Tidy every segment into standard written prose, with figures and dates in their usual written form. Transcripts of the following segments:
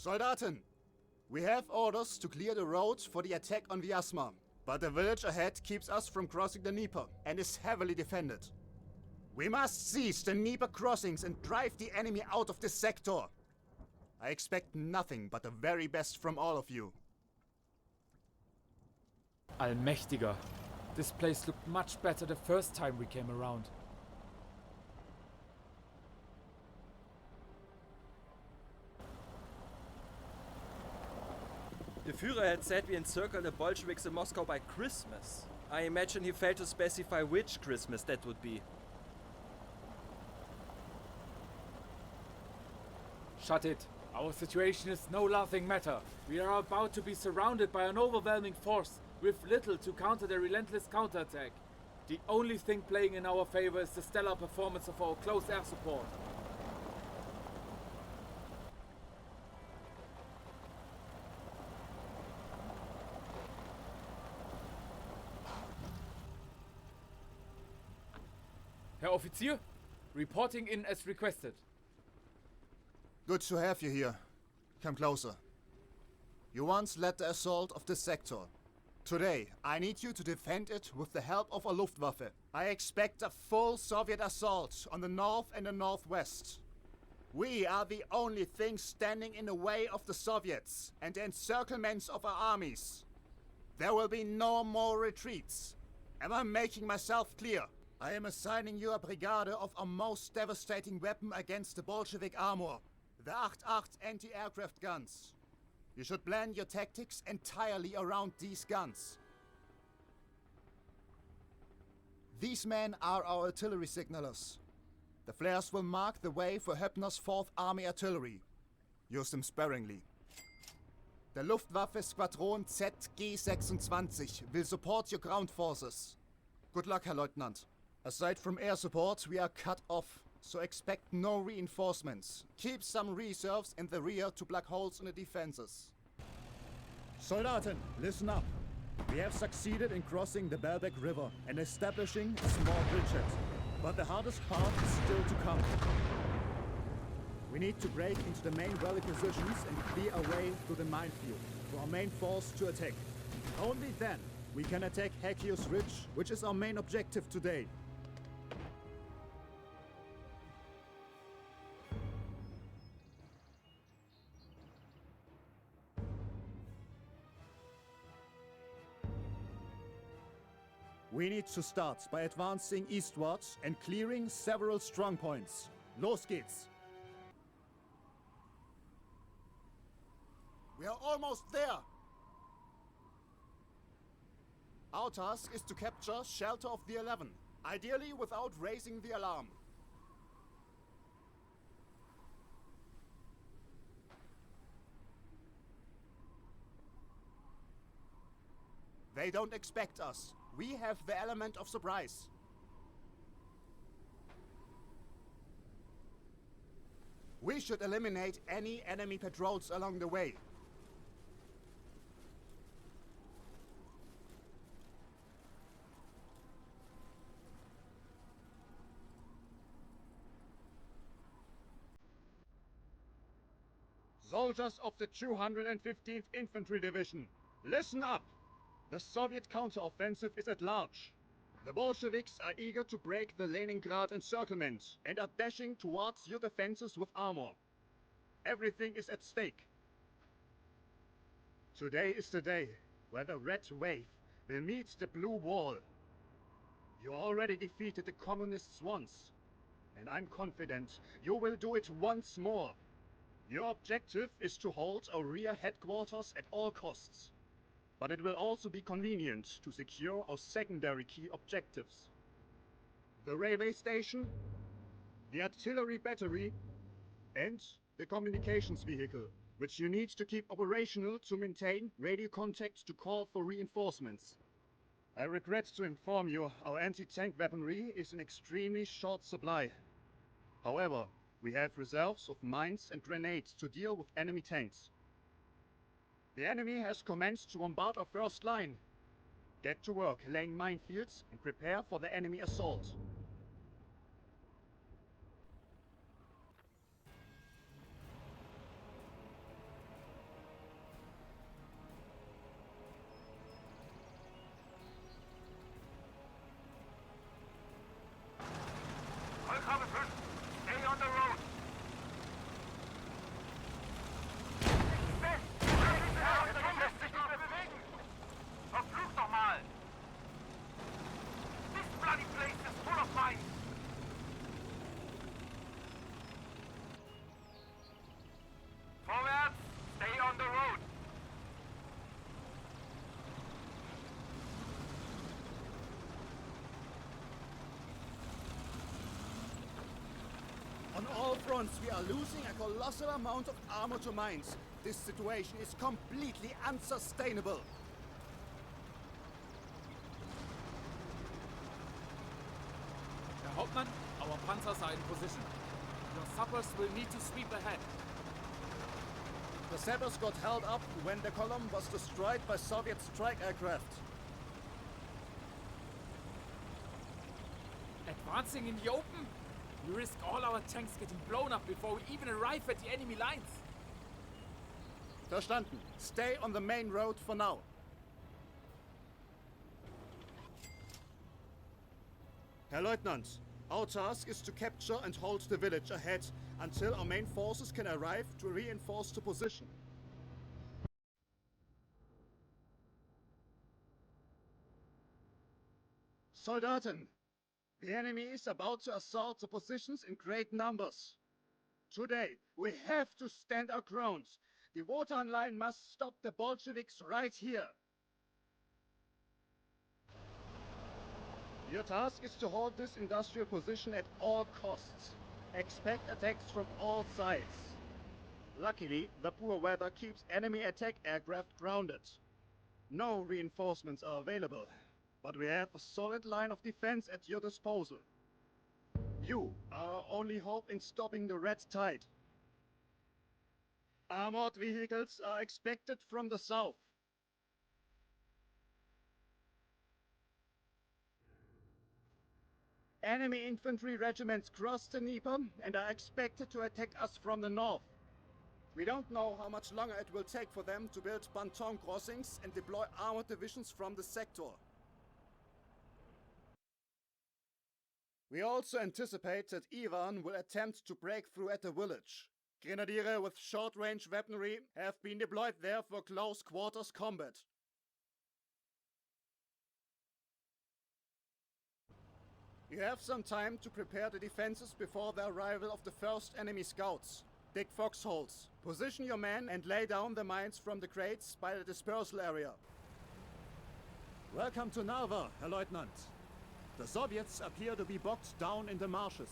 Soldaten! We have orders to clear the road for the attack on Vyazma, but the village ahead keeps us from crossing the Dnieper and is heavily defended. We must seize the Dnieper crossings and drive the enemy out of this sector. I expect nothing but the very best from all of you. Allmächtiger. This place looked much better the first time we came around. The Führer had said we encircle the Bolsheviks in Moscow by Christmas. I imagine he failed to specify which Christmas that would be. Shut it. Our situation is no laughing matter. We are about to be surrounded by an overwhelming force with little to counter their relentless counterattack. The only thing playing in our favor is the stellar performance of our close air support. Herr Offizier, reporting in as requested. Good to have you here. Come closer. You once led the assault of this sector. Today, I need you to defend it with the help of a Luftwaffe. I expect a full Soviet assault on the north and the northwest. We are the only thing standing in the way of the Soviets and the encirclements of our armies. There will be no more retreats. Am I making myself clear? I am assigning you a brigade of our most devastating weapon against the Bolshevik armor, the 8.8 anti-aircraft guns. You should plan your tactics entirely around these guns. These men are our artillery signalers. The flares will mark the way for Höppner's 4th Army Artillery. Use them sparingly. The Luftwaffe Squadron ZG-26 will support your ground forces. Good luck, Herr Leutnant. Aside from air support, we are cut off, so expect no reinforcements. Keep some reserves in the rear to plug holes in the defenses. Soldaten, listen up. We have succeeded in crossing the Belbek River and establishing a small bridgehead. But the hardest part is still to come. We need to break into the main rally positions and clear our way through the minefield for our main force to attack. Only then we can attack Hakios Ridge, which is our main objective today. We need to start by advancing eastwards and clearing several strong points. Los geht's! We are almost there! Our task is to capture shelter of the 11, ideally without raising the alarm. They don't expect us. We have the element of surprise. We should eliminate any enemy patrols along the way. Soldiers of the 215th Infantry Division, listen up! The Soviet counteroffensive is at large. The Bolsheviks are eager to break the Leningrad encirclement and are dashing towards your defenses with armor. Everything is at stake. Today is the day where the Red Wave will meet the Blue Wall. You already defeated the Communists once, and I'm confident you will do it once more. Your objective is to hold our rear headquarters at all costs. But it will also be convenient to secure our secondary key objectives. The railway station, the artillery battery, and the communications vehicle, which you need to keep operational to maintain radio contact to call for reinforcements. I regret to inform you our anti-tank weaponry is in extremely short supply. However, we have reserves of mines and grenades to deal with enemy tanks. The enemy has commenced to bombard our first line. Get to work laying minefields and prepare for the enemy assault. On all fronts, we are losing a colossal amount of armor to mines. This situation is completely unsustainable. Herr Hauptmann, our panzers are in position. Your sappers will need to sweep ahead. The sappers got held up when the column was destroyed by Soviet strike aircraft. Advancing in the open? We risk all our tanks getting blown up before we even arrive at the enemy lines. Verstanden. Stay on the main road for now. Herr Leutnant, our task is to capture and hold the village ahead until our main forces can arrive to reinforce the position. Soldaten, the enemy is about to assault the positions in great numbers. Today, we have to stand our ground. The Wotan line must stop the Bolsheviks right here. Your task is to hold this industrial position at all costs. Expect attacks from all sides. Luckily, the poor weather keeps enemy attack aircraft grounded. No reinforcements are available, but we have a solid line of defense at your disposal. You are our only hope in stopping the Red Tide. Armored vehicles are expected from the south. Enemy infantry regiments cross the Dnieper and are expected to attack us from the north. We don't know how much longer it will take for them to build pontoon crossings and deploy armored divisions from the sector. We also anticipate that Ivan will attempt to break through at the village. Grenadiere with short-range weaponry have been deployed there for close quarters combat. You have some time to prepare the defenses before the arrival of the first enemy scouts. Dig foxholes, position your men and lay down the mines from the crates by the dispersal area. Welcome to Narva, Herr Leutnant. The Soviets appear to be bogged down in the marshes.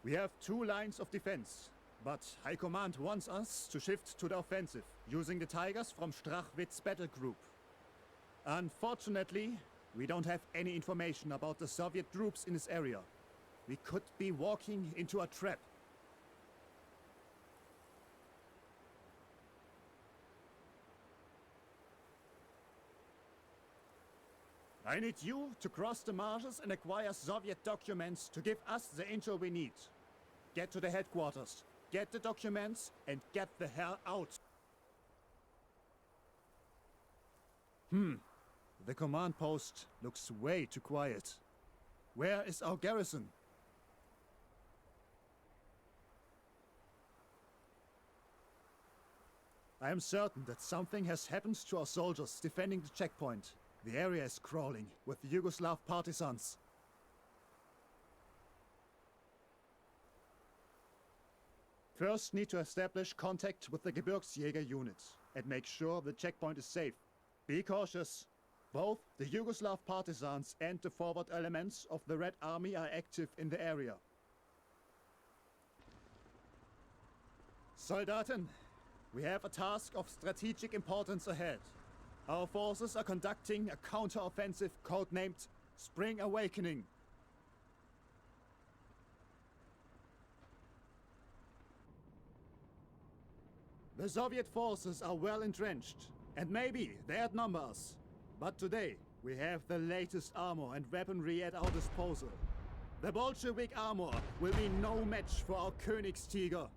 We have two lines of defense, but High Command wants us to shift to the offensive, using the Tigers from Strachwitz battle group. Unfortunately, we don't have any information about the Soviet troops in this area. We could be walking into a trap. I need you to cross the marshes and acquire Soviet documents to give us the intel we need. Get to the headquarters, get the documents, and get the hell out. The command post looks way too quiet. Where is our garrison? I am certain that something has happened to our soldiers defending the checkpoint. The area is crawling with Yugoslav partisans. First, need to establish contact with the Gebirgsjäger unit and make sure the checkpoint is safe. Be cautious. Both the Yugoslav partisans and the forward elements of the Red Army are active in the area. Soldaten, we have a task of strategic importance ahead. Our forces are conducting a counter-offensive codenamed Spring Awakening. The Soviet forces are well entrenched, and maybe they outnumber us. But today, we have the latest armor and weaponry at our disposal. The Bolshevik armor will be no match for our Königstiger.